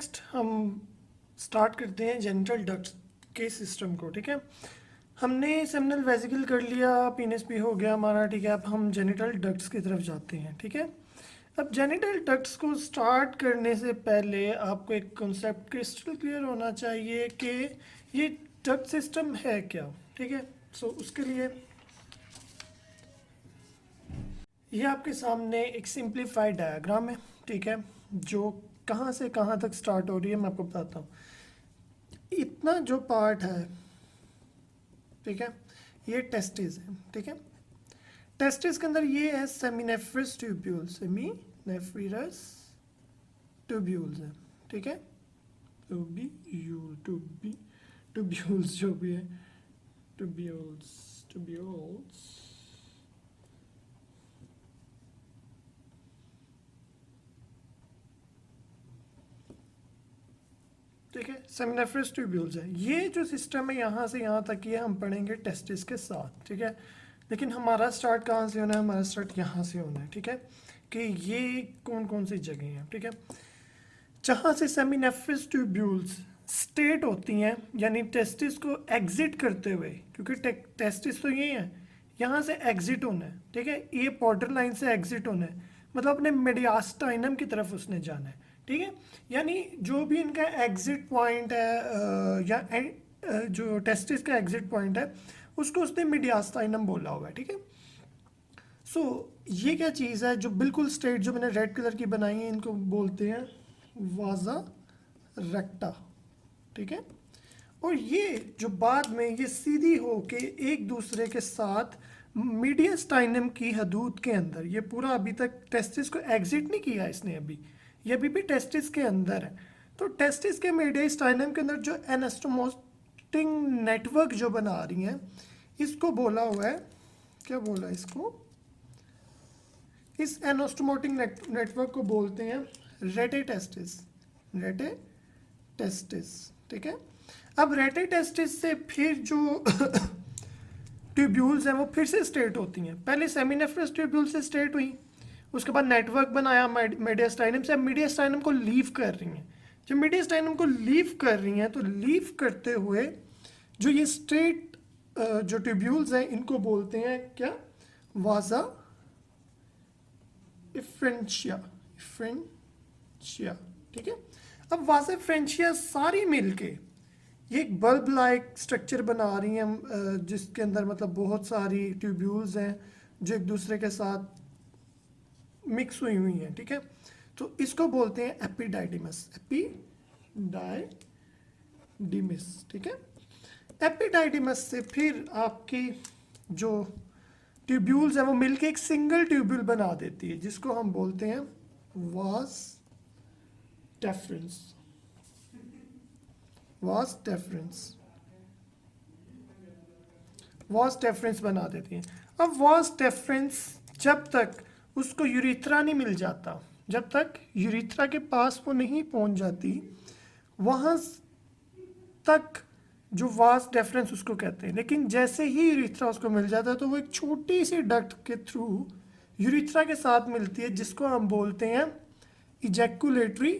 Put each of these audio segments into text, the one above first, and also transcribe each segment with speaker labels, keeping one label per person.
Speaker 1: Next हम start करते हैं जेनिटल डक्ट्स के सिस्टम को। ठीक है, हमने सेमिनल वेसिकल कर लिया, पीनस भी हो गया हमारा। ठीक है, अब हम जेनिटल डक्ट्स की तरफ जाते हैं। ठीक है, अब जेनिटल डक्ट्स को स्टार्ट करने से पहले आपको एक कॉन्सेप्ट क्रिस्टल क्लियर होना चाहिए कि ये डक्ट सिस्टम है क्या। ठीक है, सो उसके लिए ये आपके सामने एक सिंप्लीफाइड डायग्राम है। ठीक है, जो कहाँ से कहाँ तक स्टार्ट हो रही है मैं आपको बताता हूँ। इतना जो पार्ट है, ठीक है, ये टेस्टिस है। ठीक है, टेस्टिस के अंदर ये है सेमिनेफ्रस ट्यूब्यूल्स, सेमिनेफ्रस ट्यूब्यूल्स है। ठीक है, ट्यूब्यूल्स जो भी है, ट्यूब्यूल्स। ठीक है, सेमिनेफ्रस ट्यूब्यूल्स है। ये जो सिस्टम है यहाँ से यहाँ तक ये हम पढ़ेंगे टेस्टिस के साथ। ठीक है, लेकिन हमारा स्टार्ट कहाँ से होना है? हमारा स्टार्ट यहाँ से होना है। ठीक है, कि ये कौन कौन सी जगह हैं। ठीक है, जहाँ से सेमिनेफ्रस ट्यूब्यूल्स स्टेट होती हैं, यानी टेस्टिस को एग्जिट करते हुए, क्योंकि टेस्टिस तो ये है, यहाँ से एग्जिट होना है। ठीक है, ये बॉर्डर लाइन से एग्जिट होना है, मतलब अपने मीडियास्टाइनम की तरफ उसने जाना है। ठीक है, यानी जो भी इनका एग्जिट पॉइंट है जो टेस्टिस का एग्जिट पॉइंट है उसको उसने मीडियास्टाइनम बोला हुआ है। ठीक है, सो ये क्या चीज़ है जो बिल्कुल स्ट्रेट, जो मैंने रेड कलर की बनाई है, इनको बोलते हैं वाजा रेक्टा। ठीक है, और ये जो बाद में ये सीधी होके एक दूसरे के साथ मीडियस्टाइनम की हदूद के अंदर, ये पूरा अभी तक टेस्टिस को एग्जिट नहीं किया इसने अभी, ये अभी भी टेस्टिस के अंदर है। तो टेस्टिस के मीडियस्टाइनम के अंदर जो एनास्टोमोटिक नेटवर्क जो बना रही हैं, इसको बोला हुआ है, क्या बोला इसको? इस एनास्टोमोटिक नेटवर्क को बोलते हैं रेटेटेस्टिस, रेटेटेस्टिस। ठीक है, अब रेटेटेस्टिस से फिर जो ट्यूब्यूल्स हैं वो फिर से स्टेट होती हैं। पहले सेमिनेफ्रस ट्यूब्यूल से स्टेट हुई, उसके बाद नेटवर्क बनाया मीडियस्टाइनम से, अब मीडियस्टाइनम को लीव कर रही हैं। जब मीडियस्टाइनम को लीव कर रही हैं तो लीव करते हुए जो ये स्ट्रेट जो ट्यूब्यूल्स हैं इनको बोलते हैं क्या? वाजा इफ्रेंशिया, इफ्रेंशिया। ठीक है, अब वाजा फ्रेंशिया सारी मिलके ये एक बल्ब लाइक स्ट्रक्चर बना रही हैं, जिसके अंदर मतलब बहुत सारी ट्यूब्यूल्स हैं जो एक दूसरे के साथ मिक्स हुई हुई हैं। ठीक है, तो इसको बोलते हैं एपिडाइडिमस, एपिडाइडिमिस। ठीक है, एपिडाइडिमस से फिर आपकी जो ट्यूब्यूल्स हैं वो मिलके एक सिंगल ट्यूब्यूल बना देती है, जिसको हम बोलते हैं vas deferens, vas deferens, vas deferens बना देती है। अब वास डेफरेंस जब तक उसको यूरिथ्रा नहीं मिल जाता, जब तक यूरिथ्रा के पास वो नहीं पहुंच जाती, वहाँ तक जो वास डेफरेंस उसको कहते हैं। लेकिन जैसे ही यूरिथ्रा उसको मिल जाता है तो वो एक छोटी सी डक्ट के थ्रू यूरिथ्रा के साथ मिलती है, जिसको हम बोलते हैं इजैकुलेटरी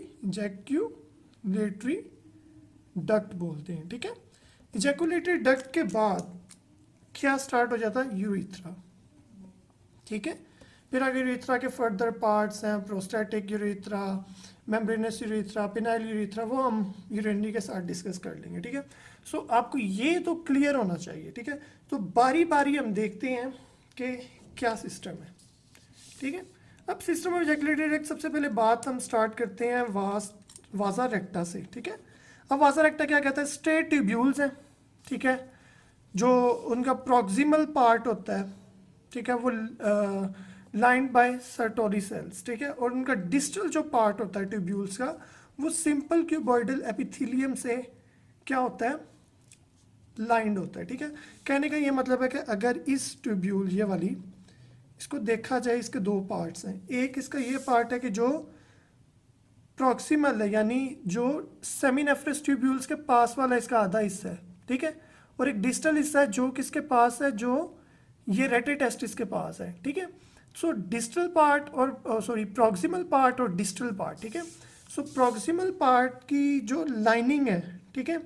Speaker 1: डक्ट बोलते हैं। ठीक है, इजैकुलेटरी डक्ट के बाद क्या स्टार्ट हो जाता है? यूरिथ्रा। ठीक है, फिर आगे यूरिथ्रा के फर्दर पार्ट्स हैं, prostatic urethra, membranes urethra, phenyl urethra, वो हम यूरिनरी के साथ डिस्कस कर लेंगे। ठीक है, सो आपको ये तो क्लियर होना चाहिए। ठीक है, तो बारी बारी हम देखते हैं कि क्या सिस्टम है। ठीक है, अब सिस्टम ऑफ इजैकुलेटरी डक्ट, सबसे पहले बात हम स्टार्ट करते हैं वाजा रेक्टा से। ठीक है, अब वाजा रेक्टा क्या कहता है? स्ट्रेट ट्यूब्यूल्स हैं। ठीक है, जो उनका प्रोक्सिमल पार्ट होता है, ठीक है, वो लाइंड बाय सर्टोरी सेल्स। ठीक है, और उनका डिस्टल जो पार्ट होता है ट्यूब्यूल्स का, वो सिंपल क्यूबॉइडल एपिथेलियम से क्या होता है? लाइंड होता है। ठीक है, कहने का ये मतलब है कि अगर इस ट्यूब्यूल ये वाली, इसको देखा जाए, इसके दो पार्ट्स हैं। एक इसका ये पार्ट है कि जो प्रॉक्सिमल है, यानी जो सेमिनेफ्रस ट्यूब्यूल्स के पास वाला इसका आधा हिस्सा है। ठीक है, और एक डिस्टल हिस्सा है जो किसके पास है? जो ये रेटेटेस्टिस के पास है। ठीक है, सो डिस्टल पार्ट और प्रॉक्सिमल पार्ट और डिस्टल पार्ट। ठीक है, सो प्रॉक्सिमल पार्ट की जो लाइनिंग है, ठीक है,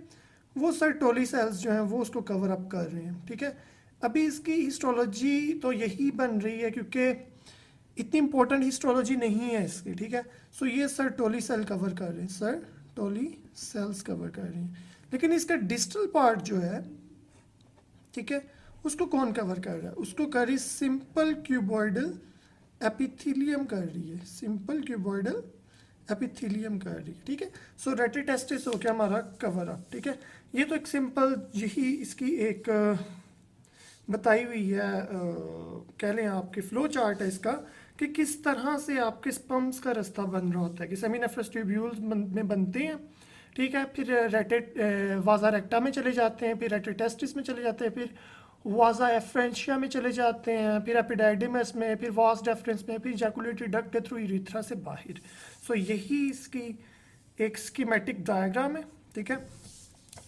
Speaker 1: वो सर्टोली सेल्स जो हैं वो उसको कवर अप कर रहे हैं, ठीक है। अभी इसकी हिस्टोलॉजी तो यही बन रही है क्योंकि इतनी इंपॉर्टेंट हिस्टोलॉजी नहीं है इसकी, ठीक है। सो ये सर्टोली सेल कवर कर रहे हैं, सर्टोली सेल्स कवर कर रही हैं, लेकिन इसका डिस्टल पार्ट जो है, ठीक है, उसको कौन कवर कर रहा है? उसको कर रही सिंपल क्यूबॉइडल एपिथेलियम कर रही है, सिंपल क्यूबॉइडल एपिथेलियम कर रही है, ठीक है। सो रेटिटेस्टिस हो गया हमारा कवर अप, ठीक है। ये तो एक सिंपल यही इसकी एक बताई हुई है, कह लें आपके फ्लो चार्ट है इसका, कि किस तरह से आपके स्पम्स का रास्ता बन रहा होता है, कि सेमिनेफ्रस ट्यूब्यूल्स में बनते हैं, ठीक है, फिर वाजा रेक्टा में चले जाते हैं, फिर रेटिटेस्टिस में चले जाते हैं, फिर वाजा एफ्रेंशिया में चले जाते हैं, फिर एपिडाइडिमस में, फिर वास डेफरेंस में, फिर जैकुलेटरी डक्ट थ्रू यूरेथ्रा से बाहर। सो यही इसकी एक स्कीमेटिक डायग्राम है, ठीक है।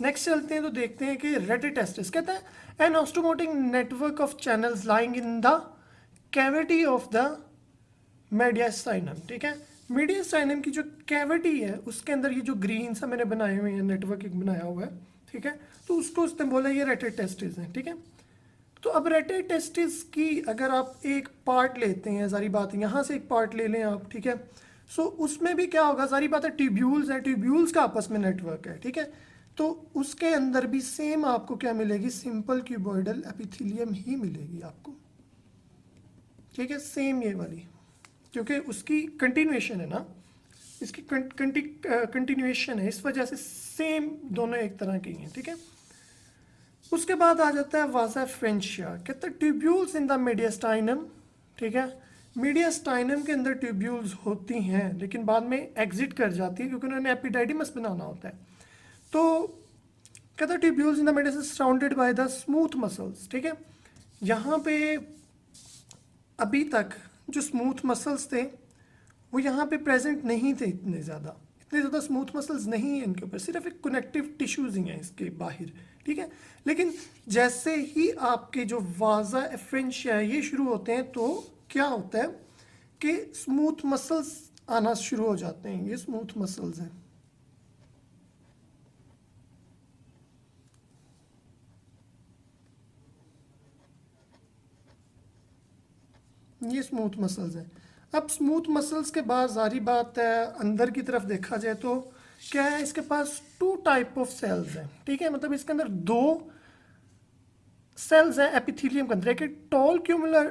Speaker 1: नेक्स्ट चलते हैं तो देखते हैं कि रेटिटेस्टिस कहता है an anastomotic network of channels lying in the cavity of the mediastinum, ठीक है। मेडियास्टाइनम की जो कैविटी है उसके अंदर ये जो ग्रीन सा मैंने बनाए हुए हैं, नेटवर्क एक बनाया हुआ है, ठीक है, तो उसको उसने बोला ये रेटिटेस्टिस है, ठीक है। तो अब रेटिटेस्टिस की अगर आप एक पार्ट लेते हैं, सारी बात यहाँ से एक पार्ट ले लें आप, ठीक है, सो उसमें भी क्या होगा, सारी बात है ट्यूब्यूल्स हैं, ट्यूब्यूल्स का आपस में नेटवर्क है, ठीक है। तो उसके अंदर भी सेम आपको क्या मिलेगी, सिंपल क्यूबॉइडल एपिथेलियम ही मिलेगी आपको, ठीक है, सेम ये वाली, क्योंकि उसकी कंटिन्यूएशन है ना, इसकी कंटिन्यूएशन है, इस वजह से सेम दोनों एक तरह की हैं, ठीक है। उसके बाद आ जाता है वाजा फ्रेंशिया, कहते हैं ट्यूब्यूल्स इन द मीडियास्टाइनम, ठीक है। मीडियास्टाइनम के अंदर ट्यूब्यूल्स होती हैं लेकिन बाद में एग्जिट कर जाती है क्योंकि उन्होंने एपिडाइडिमस बनाना होता है। तो कहते हैं tubules in the media surrounded by the smooth muscles, ठीक है। यहाँ पे अभी तक जो स्मूथ मसल्स थे वो यहाँ पे प्रेजेंट नहीं थे, इतने ज़्यादा स्मूथ मसल्स नहीं है इनके ऊपर, सिर्फ एक कनेक्टिव टिश्यूज ही हैं इसके बाहर, ठीक है। लेकिन जैसे ही आपके जो वाजा एफ्रेंशिया ये शुरू होते हैं तो क्या होता है कि स्मूथ मसल्स आना शुरू हो जाते हैं, ये स्मूथ मसल्स हैं, ये स्मूथ मसल्स हैं। अब स्मूथ मसल्स के बाद सारी बात है अंदर की तरफ देखा जाए तो क्या है, इसके पास टू टाइप ऑफ सेल्स हैं, ठीक है, मतलब इसके अंदर दो सेल्स हैं एपिथेलियम के अंदर, एक टॉल क्यूमुलर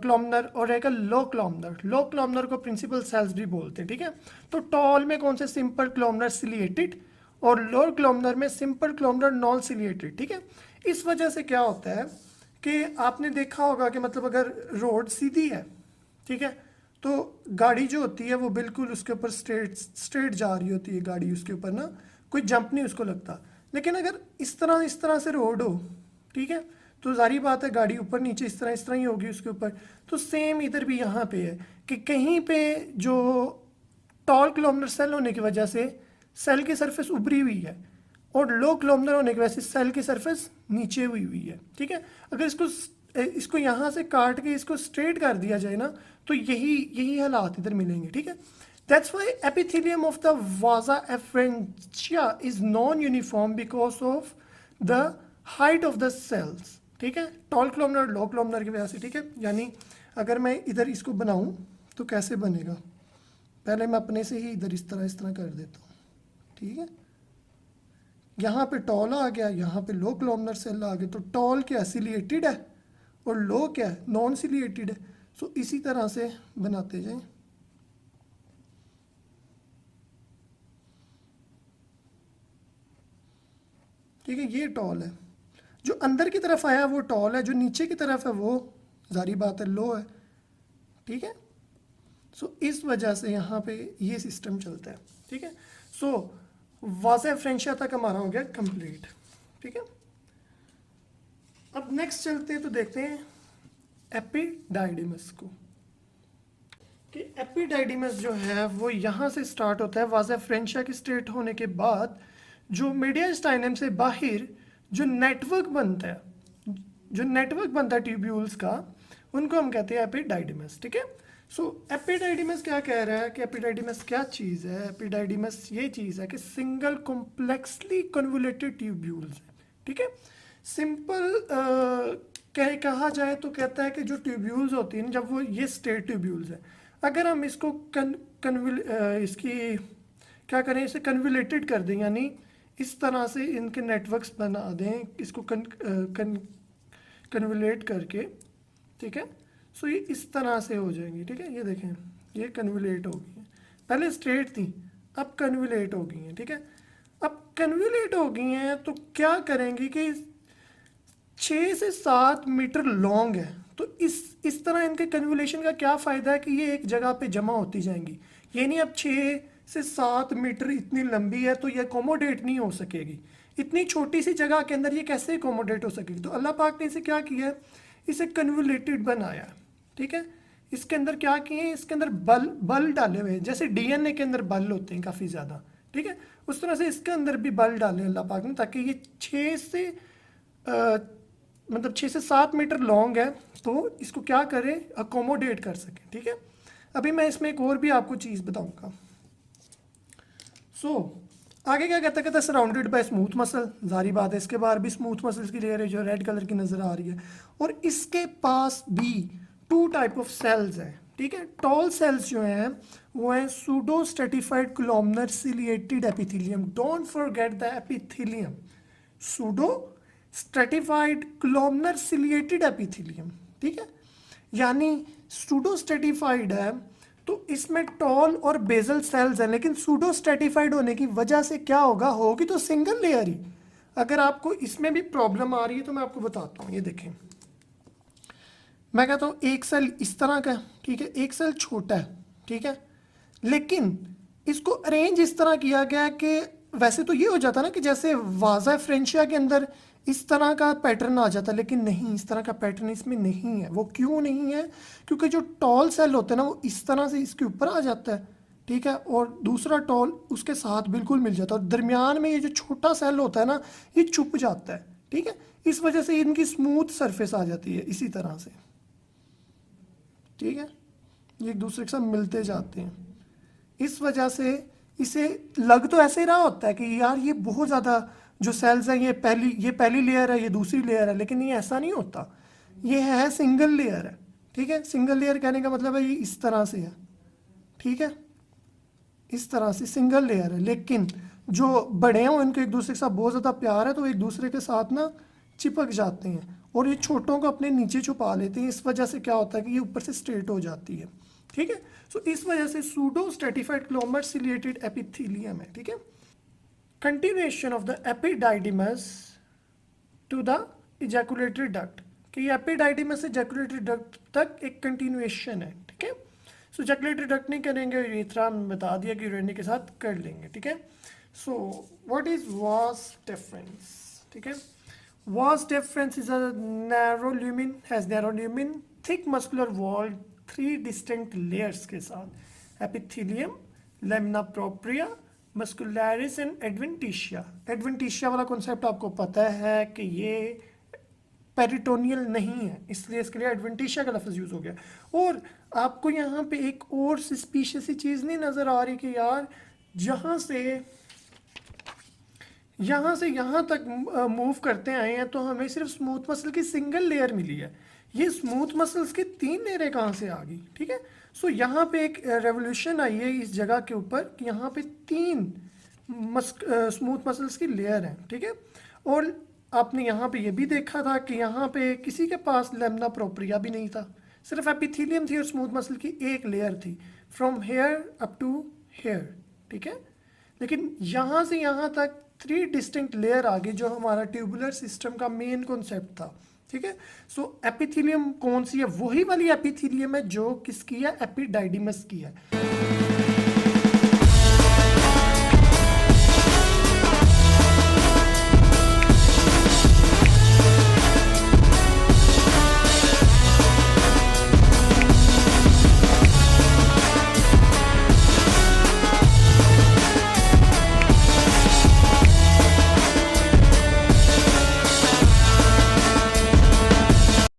Speaker 1: क्लॉमनर और एक लो क्लॉमनर। लो क्लॉमनर को प्रिंसिपल सेल्स भी बोलते हैं, ठीक है। तो टॉल में कौन से, सिंपल क्लॉमनर सिलिएटेड, और लोअर क्लॉमनर में सिंपल क्लॉमनर नॉन सिलिएटेड, ठीक है। इस वजह से क्या होता है कि आपने देखा होगा कि मतलब अगर रोड सीधी है, ठीक है, तो गाड़ी जो होती है वो बिल्कुल उसके ऊपर स्ट्रेट जा रही होती है गाड़ी, उसके ऊपर ना कोई जंप नहीं उसको लगता। लेकिन अगर इस तरह से रोड हो, ठीक है, तो जारी बात है गाड़ी ऊपर नीचे इस तरह ही होगी उसके ऊपर। तो सेम इधर भी यहाँ पे है कि कहीं पे जो टॉल क्लोमनर सेल होने की वजह से सेल की सरफेस उभरी हुई है और लो क्लोमनर होने की वजह से सेल की सरफेस नीचे हुई है, ठीक है। अगर इसको यहाँ से काट के इसको स्ट्रेट कर दिया जाए ना तो यही हालात इधर मिलेंगे, ठीक है। That's why epithelium of the vasa efferentia is non uniform because of the height of the cells, ठीक है, टॉल क्लोमनर लो क्लोमनर की वजह से, ठीक है। यानी अगर मैं इधर इसको बनाऊं तो कैसे बनेगा, पहले मैं अपने से ही इधर इस तरह कर देता हूँ, ठीक है। यहाँ पे टॉल आ गया, यहाँ पे लो क्लोमनर सेल आ गया, तो टॉल क्या सिलिएटेड है और लो क्या है नॉन सिलिएटेड है। सो इसी तरह से बनाते जाएं, ठीक है। ये टॉल है, जो अंदर की तरफ आया वो टॉल है, जो नीचे की तरफ है वो जारी बात है लो है, ठीक है। सो इस वजह से यहाँ पे ये सिस्टम चलता है, ठीक है। सो वाज़ा फ्रेंशिया तक हमारा हो गया कंप्लीट, ठीक है। अब नेक्स्ट चलते हैं तो देखते हैं एपिडाइडिमस को, कि एपिडाइडिमस जो है वो यहाँ से स्टार्ट होता है वाज़ा फ्रेंशिया की स्टेट होने के बाद, जो मीडियास्टाइनम से बाहर जो नेटवर्क बनता है ट्यूब्यूल्स का, उनको हम कहते हैं एपिडाइडिमस, ठीक है। सो एपिडाइडिमस क्या कह रहा है कि एपिडाइडिमस क्या चीज़ है? एपिडाइडिमस ये चीज़ है कि सिंगल कॉम्प्लेक्सली कन्वोल्यूटेड ट्यूब्यूल्स है, ठीक है। सिंपल कहा जाए तो कहता है कि जो ट्यूब्यूल्स होती हैं जब वो ये स्टेट ट्यूब्यूल्स है, अगर हम इसको इसकी क्या करें, इसे कन्वोल्यूटेड कर दें, यानी इस तरह से इनके नेटवर्क्स बना दें, इसको कन्वोल्यूट करके, ठीक है। सो ये इस तरह से हो जाएंगी, ठीक है। ये देखें, ये कन्वोल्यूट हो गई हैं, पहले स्ट्रेट थी अब कन्वोल्यूट हो गई हैं, ठीक है। अब कन्वोल्यूट हो गई हैं तो क्या करेंगी कि 6 से 7 मीटर लॉन्ग है, तो इस तरह इनके कन्वोल्यूशन का क्या फ़ायदा है कि ये एक जगह पे जमा होती जाएंगी। ये नहीं अब 6 से 7 मीटर इतनी लंबी है तो ये अकोमोडेट नहीं हो सकेगी, इतनी छोटी सी जगह के अंदर ये कैसे अकोमोडेट हो सकेगी। तो अल्लाह पाक ने इसे क्या किया है, इसे कन्वोल्यूटेड बनाया, ठीक है। इसके अंदर क्या किए हैं, इसके अंदर बल डाले हुए हैं, जैसे डीएनए के अंदर बल होते हैं काफ़ी ज़्यादा, ठीक है। उस तरह से इसके अंदर भी बल डाले अल्लाह पाक ने, ताकि ये 6 से 7 मीटर लॉन्ग है, तो इसको क्या करे, अकोमोडेट कर सके, ठीक है। अभी मैं इसमें एक और भी आपको चीज़ बताऊंगा। आगे क्या कहता है सराउंडेड बाय स्मूथ मसल, जारी बात है इसके बाहर भी स्मूथ मसल्स की लेयर है जो रेड कलर की नज़र आ रही है, और इसके पास भी 2 टाइप ऑफ सेल्स हैं, ठीक है। टॉल सेल्स जो हैं वो हैं pseudo stratified columnar ciliated epithelium, don't forget the epithelium, pseudo stratified columnar ciliated epithelium, ठीक है। यानी सूडो स्ट्रेटिफाइड है तो इसमें टॉल और बेजल सेल्स हैं, लेकिन सूडो स्ट्रेटिफाइड होने की वजह से क्या होगा, होगी तो सिंगल लेयर ही। अगर आपको इसमें भी प्रॉब्लम आ रही है तो मैं आपको बताता हूँ। ये देखें, मैं कहता हूँ एक सेल इस तरह का, ठीक है, एक सेल छोटा है, ठीक है, लेकिन इसको अरेंज इस तरह किया गया है कि वैसे तो ये हो जाता ना कि जैसे वाजा फ्रेंशिया के अंदर इस तरह का पैटर्न आ जाता है, लेकिन नहीं, इस तरह का पैटर्न इसमें नहीं है। वो क्यों नहीं है, क्योंकि जो टॉल सेल होते हैं ना वो इस तरह से इसके ऊपर आ जाता है, ठीक है, और दूसरा टॉल उसके साथ बिल्कुल मिल जाता है, और दरमियान में ये जो छोटा सेल होता है ना ये छुप जाता है, ठीक है। इस वजह से इनकी स्मूथ सरफेस आ जाती है इसी तरह से, ठीक है, ये एक दूसरे के साथ मिलते जाते हैं। इस वजह से इसे लग तो ऐसे ही रहा होता है कि यार ये बहुत ज़्यादा जो सेल्स हैं ये पहली लेयर है, ये दूसरी लेयर है, लेकिन ये ऐसा नहीं होता, ये है सिंगल लेयर है, ठीक है। सिंगल लेयर कहने का मतलब है ये इस तरह से है, ठीक है, इस तरह से सिंगल लेयर है। लेकिन जो बड़े हैं उनके एक दूसरे के साथ बहुत ज़्यादा प्यार है तो एक दूसरे के साथ ना चिपक जाते हैं, और ये छोटों को अपने नीचे छुपा लेते हैं। इस वजह से क्या होता है कि ये ऊपर से स्ट्रेट हो जाती है, ठीक है। सो इस वजह से pseudo stratified columnar ciliated epithelium है, ठीक है। Continuation of the epididymis to the ejaculatory duct, कि एपिडाइडिमस से इजैकुलेटरी डक्ट तक एक कंटिन्यूएशन है, ठीक है। सो इजैकुलेटरी डक्ट नहीं करेंगे, इतना बता दिया कि यूरेनिक के साथ कर लेंगे, ठीक है। So what is vas deferens, ठीक है। Vas deferens is a narrow lumen, has narrow lumen, thick muscular wall, 3 distinct layers के साथ, epithelium, lamina propria, muscularis and adventitia. Adventitia वाला कॉन्सेप्ट आपको पता है कि ये पेरिटोनियल नहीं है, इसलिए इसके लिए एडवेंटिशिया का लफ्ज़ यूज़ हो गया। और आपको यहाँ पे एक और सस्पिशियस सी चीज़ नहीं नज़र आ रही कि यार यहाँ से यहाँ तक मूव करते आए हैं तो हमें सिर्फ स्मूथ मसल की सिंगल लेयर मिली है, ये स्मूथ मसल्स की 3 लेयरें कहाँ से आ गई, ठीक है। सो यहाँ पे एक रेवोल्यूशन आई है इस जगह के ऊपर कि यहाँ पे 3 स्मूथ मसल्स की लेयर हैं, ठीक है। और आपने यहाँ पे ये भी देखा था कि यहाँ पे किसी के पास लेमिना प्रोप्रिया भी नहीं था, सिर्फ एपिथेलियम थी और स्मूथ मसल की एक लेयर थी from here up to here, ठीक है। लेकिन यहाँ से यहाँ तक 3 डिस्टिंक्ट लेयर आ गई, जो हमारा ट्यूबुलर सिस्टम का मेन कॉन्सेप्ट था, ठीक है। सो एपिथेलियम कौन सी है, वही वाली एपिथेलियम है जो किसकी है, एपिडाइडिमस की है।